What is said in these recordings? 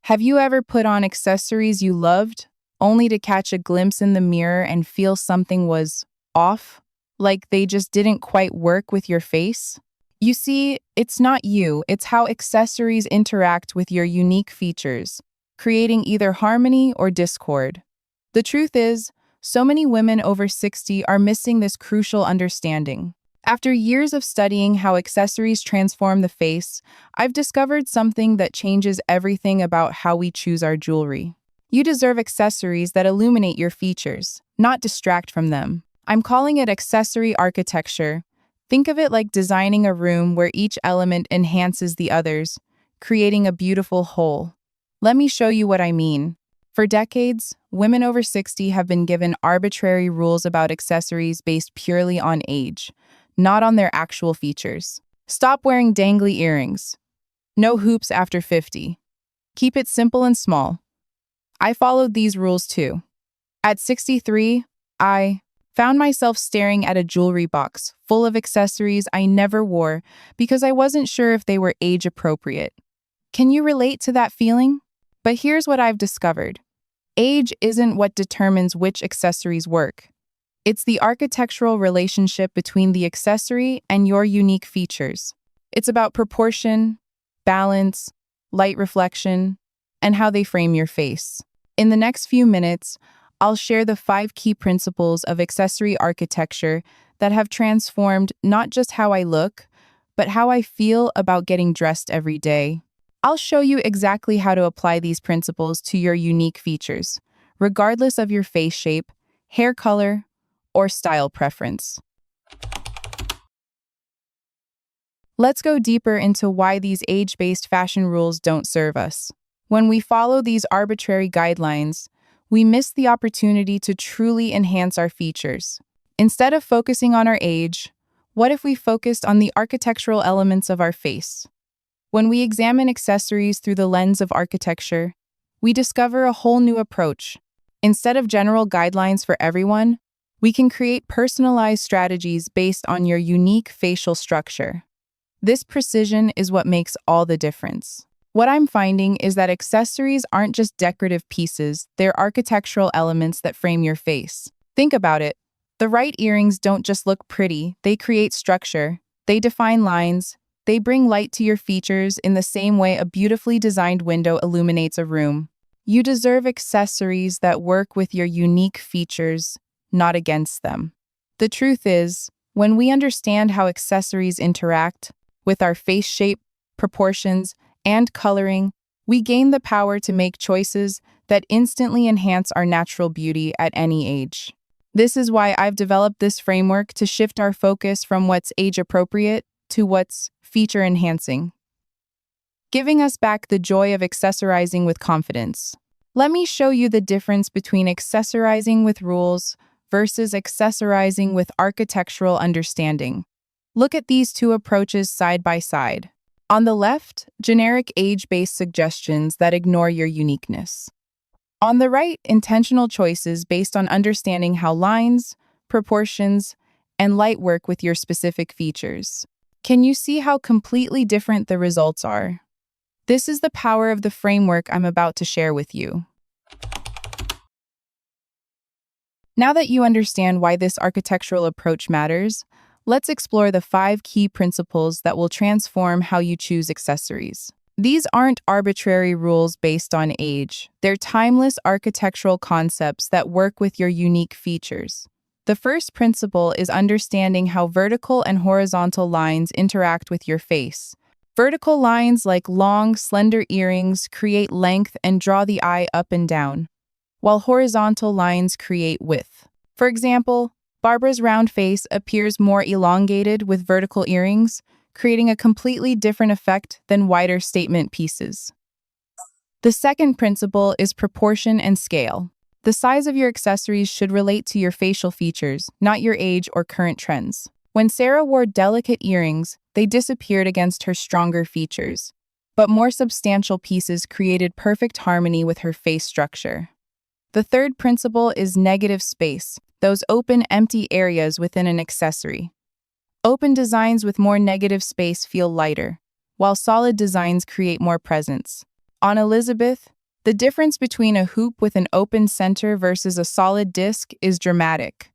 Have you ever put on accessories you loved, only to catch a glimpse in the mirror and feel something was off? Like they just didn't quite work with your face? You see, it's not you, it's how accessories interact with your unique features, creating either harmony or discord. The truth is, so many women over 60 are missing this crucial understanding. After years of studying how accessories transform the face, I've discovered something that changes everything about how we choose our jewelry. You deserve accessories that illuminate your features, not distract from them. I'm calling it accessory architecture. Think of it like designing a room where each element enhances the others, creating a beautiful whole. Let me show you what I mean. For decades, women over 60 have been given arbitrary rules about accessories based purely on age, not on their actual features. Stop wearing dangly earrings. No hoops after 50. Keep it simple and small. I followed these rules too. At 63, I found myself staring at a jewelry box full of accessories I never wore because I wasn't sure if they were age appropriate. Can you relate to that feeling? But here's what I've discovered. Age isn't what determines which accessories work. It's the architectural relationship between the accessory and your unique features. It's about proportion, balance, light reflection, and how they frame your face. In the next few minutes, I'll share the 5 key principles of accessory architecture that have transformed not just how I look, but how I feel about getting dressed every day. I'll show you exactly how to apply these principles to your unique features, regardless of your face shape, hair color, or style preference. Let's go deeper into why these age-based fashion rules don't serve us. When we follow these arbitrary guidelines, we miss the opportunity to truly enhance our features. Instead of focusing on our age, what if we focused on the architectural elements of our face? When we examine accessories through the lens of architecture, we discover a whole new approach. Instead of general guidelines for everyone, we can create personalized strategies based on your unique facial structure. This precision is what makes all the difference. What I'm finding is that accessories aren't just decorative pieces, they're architectural elements that frame your face. Think about it. The right earrings don't just look pretty, they create structure. They define lines. They bring light to your features in the same way a beautifully designed window illuminates a room. You deserve accessories that work with your unique features, not against them. The truth is, when we understand how accessories interact with our face shape, proportions, and coloring, we gain the power to make choices that instantly enhance our natural beauty at any age. This is why I've developed this framework to shift our focus from what's age-appropriate to what's feature-enhancing, giving us back the joy of accessorizing with confidence. Let me show you the difference between accessorizing with rules versus accessorizing with architectural understanding. Look at these two approaches side by side. On the left, generic age-based suggestions that ignore your uniqueness. On the right, intentional choices based on understanding how lines, proportions, and light work with your specific features. Can you see how completely different the results are? This is the power of the framework I'm about to share with you. Now that you understand why this architectural approach matters, let's explore the 5 key principles that will transform how you choose accessories. These aren't arbitrary rules based on age. They're timeless architectural concepts that work with your unique features. The first principle is understanding how vertical and horizontal lines interact with your face. Vertical lines like long, slender earrings create length and draw the eye up and down, while horizontal lines create width. For example, Barbara's round face appears more elongated with vertical earrings, creating a completely different effect than wider statement pieces. The second principle is proportion and scale. The size of your accessories should relate to your facial features, not your age or current trends. When Sarah wore delicate earrings, they disappeared against her stronger features, but more substantial pieces created perfect harmony with her face structure. The third principle is negative space, those open, empty areas within an accessory. Open designs with more negative space feel lighter, while solid designs create more presence. On Elizabeth, The difference between a hoop with an open center versus a solid disc is dramatic.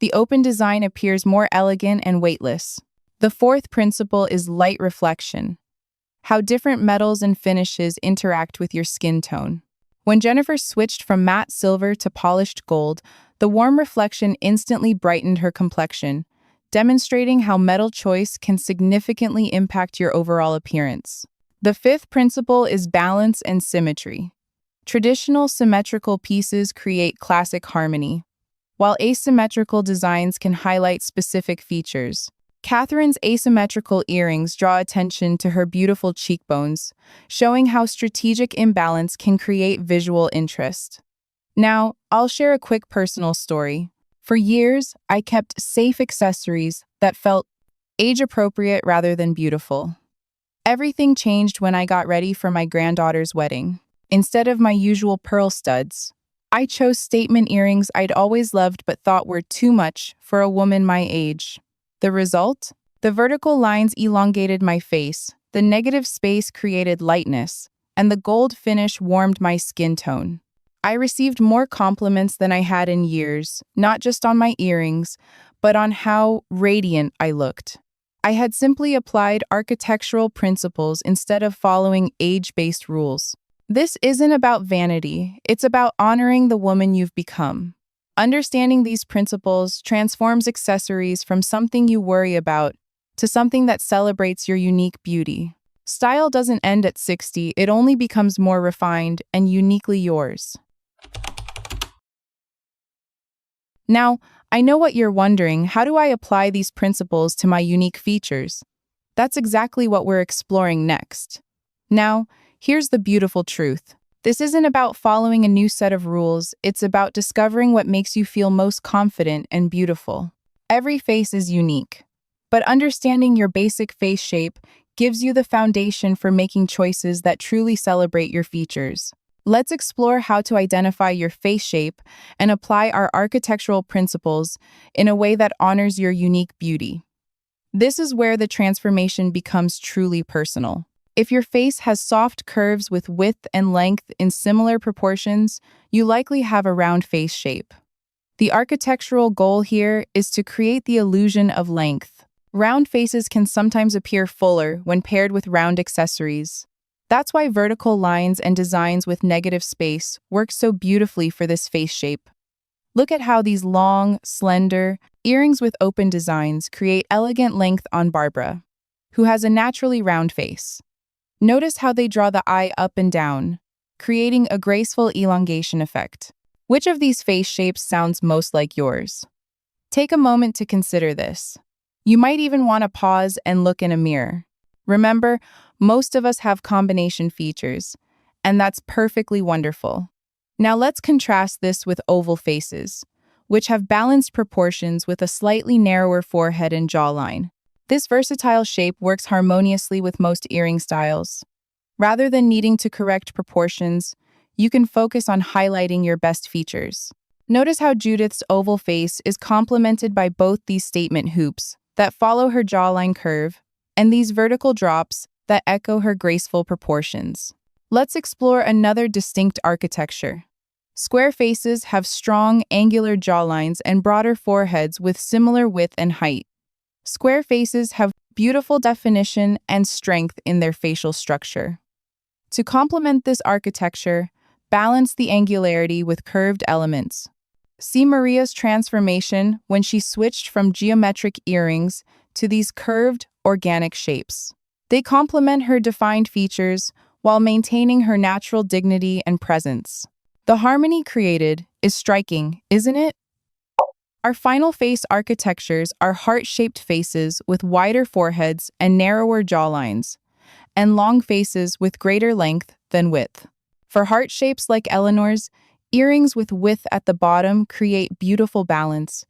The open design appears more elegant and weightless. The fourth principle is light reflection, how different metals and finishes interact with your skin tone. When Jennifer switched from matte silver to polished gold, the warm reflection instantly brightened her complexion, demonstrating how metal choice can significantly impact your overall appearance. The fifth principle is balance and symmetry. Traditional symmetrical pieces create classic harmony, while asymmetrical designs can highlight specific features. Catherine's asymmetrical earrings draw attention to her beautiful cheekbones, showing how strategic imbalance can create visual interest. Now, I'll share a quick personal story. For years, I kept safe accessories that felt age-appropriate rather than beautiful. Everything changed when I got ready for my granddaughter's wedding. Instead of my usual pearl studs, I chose statement earrings I'd always loved but thought were too much for a woman my age. The result? The vertical lines elongated my face, the negative space created lightness, and the gold finish warmed my skin tone. I received more compliments than I had in years, not just on my earrings, but on how radiant I looked. I had simply applied architectural principles instead of following age-based rules. This isn't about vanity, it's about honoring the woman you've become. Understanding these principles transforms accessories from something you worry about to something that celebrates your unique beauty. Style doesn't end at 60, it only becomes more refined and uniquely yours. Now, I know what you're wondering, how do I apply these principles to my unique features? That's exactly what we're exploring next. Now, here's the beautiful truth. This isn't about following a new set of rules, it's about discovering what makes you feel most confident and beautiful. Every face is unique, but understanding your basic face shape gives you the foundation for making choices that truly celebrate your features. Let's explore how to identify your face shape and apply our architectural principles in a way that honors your unique beauty. This is where the transformation becomes truly personal. If your face has soft curves with width and length in similar proportions, you likely have a round face shape. The architectural goal here is to create the illusion of length. Round faces can sometimes appear fuller when paired with round accessories. That's why vertical lines and designs with negative space work so beautifully for this face shape. Look at how these long, slender earrings with open designs create elegant length on Barbara, who has a naturally round face. Notice how they draw the eye up and down, creating a graceful elongation effect. Which of these face shapes sounds most like yours? Take a moment to consider this. You might even want to pause and look in a mirror. Remember, most of us have combination features, and that's perfectly wonderful. Now let's contrast this with oval faces, which have balanced proportions with a slightly narrower forehead and jawline. This versatile shape works harmoniously with most earring styles. Rather than needing to correct proportions, you can focus on highlighting your best features. Notice how Judith's oval face is complemented by both these statement hoops that follow her jawline curve and these vertical drops that echo her graceful proportions. Let's explore another distinct architecture. Square faces have strong, angular jawlines and broader foreheads with similar width and height. Square faces have beautiful definition and strength in their facial structure. To complement this architecture, balance the angularity with curved elements. See Maria's transformation when she switched from geometric earrings to these curved, organic shapes. They complement her defined features while maintaining her natural dignity and presence. The harmony created is striking, isn't it? Our final face architectures are heart-shaped faces with wider foreheads and narrower jawlines, and long faces with greater length than width. For heart shapes like Eleanor's, earrings with width at the bottom create beautiful balance,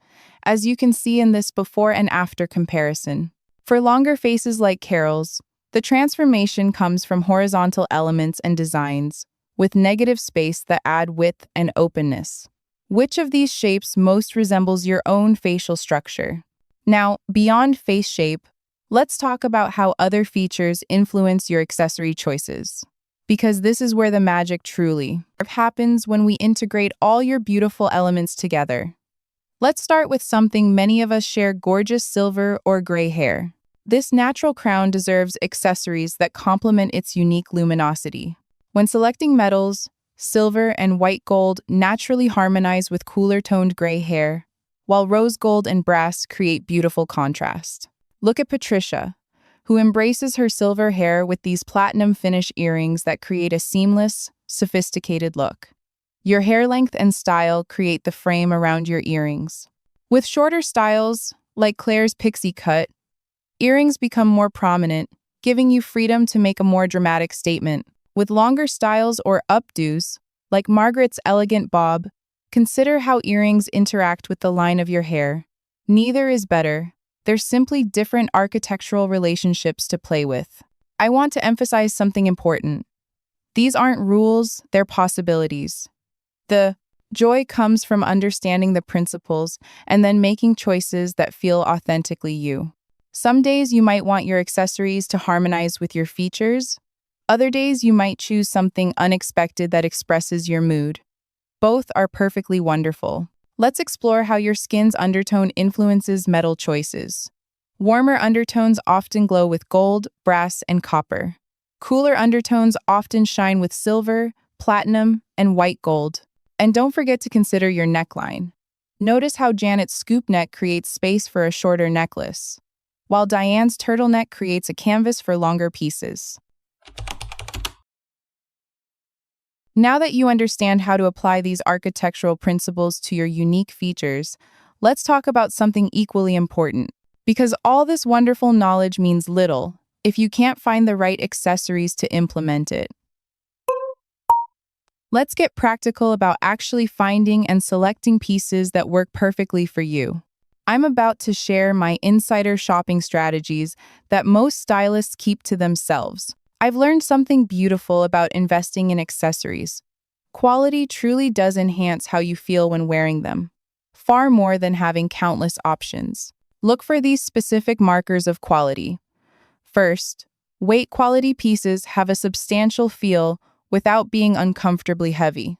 as you can see in this before and after comparison. For longer faces like Carol's, the transformation comes from horizontal elements and designs, with negative space that add width and openness. Which of these shapes most resembles your own facial structure? Now, beyond face shape, let's talk about how other features influence your accessory choices. because this is where the magic truly happens when we integrate all your beautiful elements together. Let's start with something many of us share: gorgeous silver or gray hair. This natural crown deserves accessories that complement its unique luminosity. When selecting metals, silver and white gold naturally harmonize with cooler-toned gray hair, while rose gold and brass create beautiful contrast. Look at Patricia, who embraces her silver hair with these platinum finish earrings that create a seamless, sophisticated look. Your hair length and style create the frame around your earrings. With shorter styles, like Claire's pixie cut, earrings become more prominent, giving you freedom to make a more dramatic statement. With longer styles or updos, like Margaret's elegant bob, consider how earrings interact with the line of your hair. Neither is better. They're simply different architectural relationships to play with. I want to emphasize something important. These aren't rules, they're possibilities. The joy comes from understanding the principles and then making choices that feel authentically you. Some days you might want your accessories to harmonize with your features. Other days you might choose something unexpected that expresses your mood. Both are perfectly wonderful. Let's explore how your skin's undertone influences metal choices. Warmer undertones often glow with gold, brass, and copper. Cooler undertones often shine with silver, platinum, and white gold. And don't forget to consider your neckline. Notice how Janet's scoop neck creates space for a shorter necklace, while Diane's turtleneck creates a canvas for longer pieces. Now that you understand how to apply these architectural principles to your unique features, let's talk about something equally important. Because all this wonderful knowledge means little if you can't find the right accessories to implement it. Let's get practical about actually finding and selecting pieces that work perfectly for you. I'm about to share my insider shopping strategies that most stylists keep to themselves. I've learned something beautiful about investing in accessories. Quality truly does enhance how you feel when wearing them, far more than having countless options. Look for these specific markers of quality. First, weight quality pieces have a substantial feel without being uncomfortably heavy.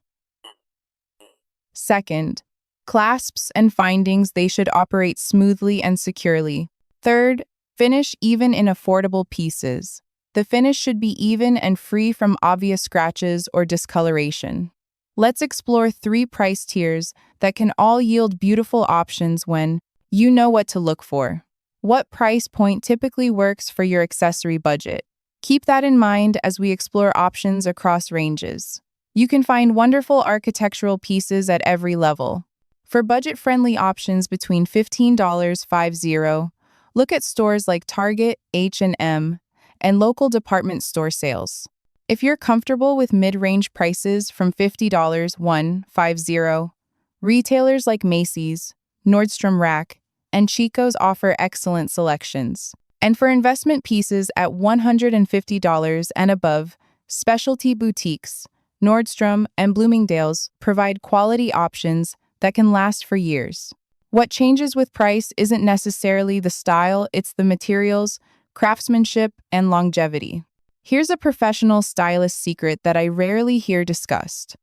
Second, clasps and findings, they should operate smoothly and securely. Third, finish even in affordable pieces. The finish should be even and free from obvious scratches or discoloration. Let's explore 3 price tiers that can all yield beautiful options when you know what to look for. What price point typically works for your accessory budget? Keep that in mind as we explore options across ranges. You can find wonderful architectural pieces at every level. For budget-friendly options between $15.50, look at stores like Target, H&M, and local department store sales. If you're comfortable with mid-range prices from $50, retailers like Macy's, Nordstrom Rack, and Chico's offer excellent selections. And for investment pieces at $150 and above, specialty boutiques, Nordstrom and Bloomingdale's provide quality options that can last for years. What changes with price isn't necessarily the style, it's the materials, craftsmanship, and longevity. Here's a professional stylist secret that I rarely hear discussed.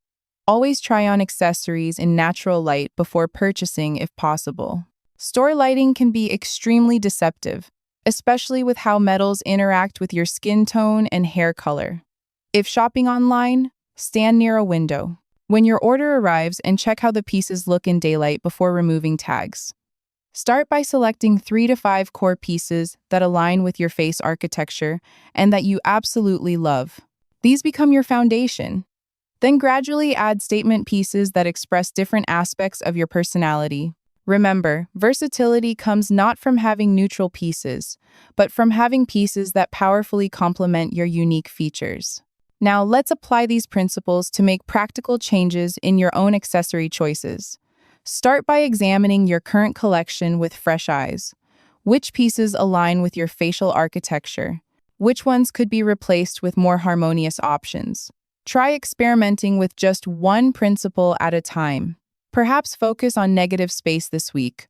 Always try on accessories in natural light before purchasing if possible. Store lighting can be extremely deceptive, especially with how metals interact with your skin tone and hair color. If shopping online, stand near a window when your order arrives and check how the pieces look in daylight before removing tags. Start by selecting 3 to 5 core pieces that align with your face architecture and that you absolutely love. These become your foundation. Then gradually add statement pieces that express different aspects of your personality. Remember, versatility comes not from having neutral pieces, but from having pieces that powerfully complement your unique features. Now, let's apply these principles to make practical changes in your own accessory choices. Start by examining your current collection with fresh eyes. Which pieces align with your facial architecture? Which ones could be replaced with more harmonious options? Try experimenting with just one principle at a time. Perhaps focus on negative space this week,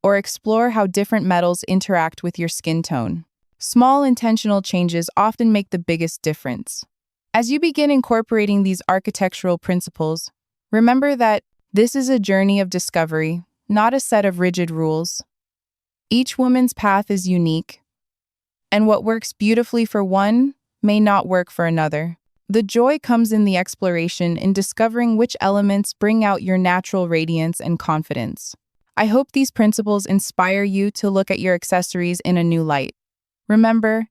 or explore how different metals interact with your skin tone. Small intentional changes often make the biggest difference. As you begin incorporating these architectural principles, remember that this is a journey of discovery, not a set of rigid rules. Each woman's path is unique, and what works beautifully for one may not work for another. The joy comes in the exploration, in discovering which elements bring out your natural radiance and confidence. I hope these principles inspire you to look at your accessories in a new light. Remember,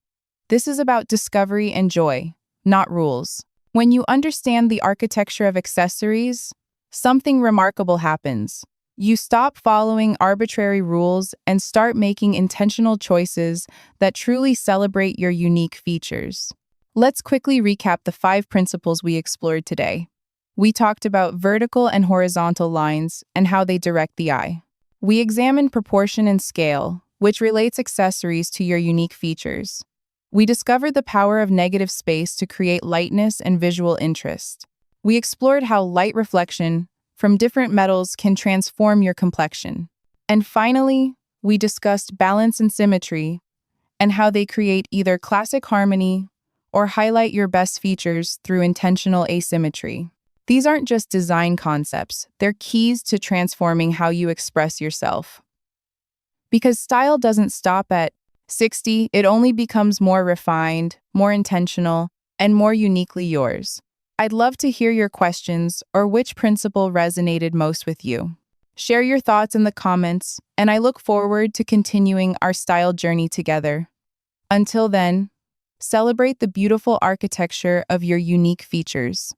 this is about discovery and joy, not rules. When you understand the architecture of accessories, something remarkable happens. You stop following arbitrary rules and start making intentional choices that truly celebrate your unique features. Let's quickly recap the 5 principles we explored today. We talked about vertical and horizontal lines and how they direct the eye. We examined proportion and scale, which relates accessories to your unique features. We discovered the power of negative space to create lightness and visual interest. We explored how light reflection from different metals can transform your complexion. And finally, we discussed balance and symmetry and how they create either classic harmony or highlight your best features through intentional asymmetry. These aren't just design concepts, they're keys to transforming how you express yourself. Because style doesn't stop at 60, it only becomes more refined, more intentional, and more uniquely yours. I'd love to hear your questions or which principle resonated most with you. Share your thoughts in the comments, and I look forward to continuing our style journey together. Until then, celebrate the beautiful architecture of your unique features.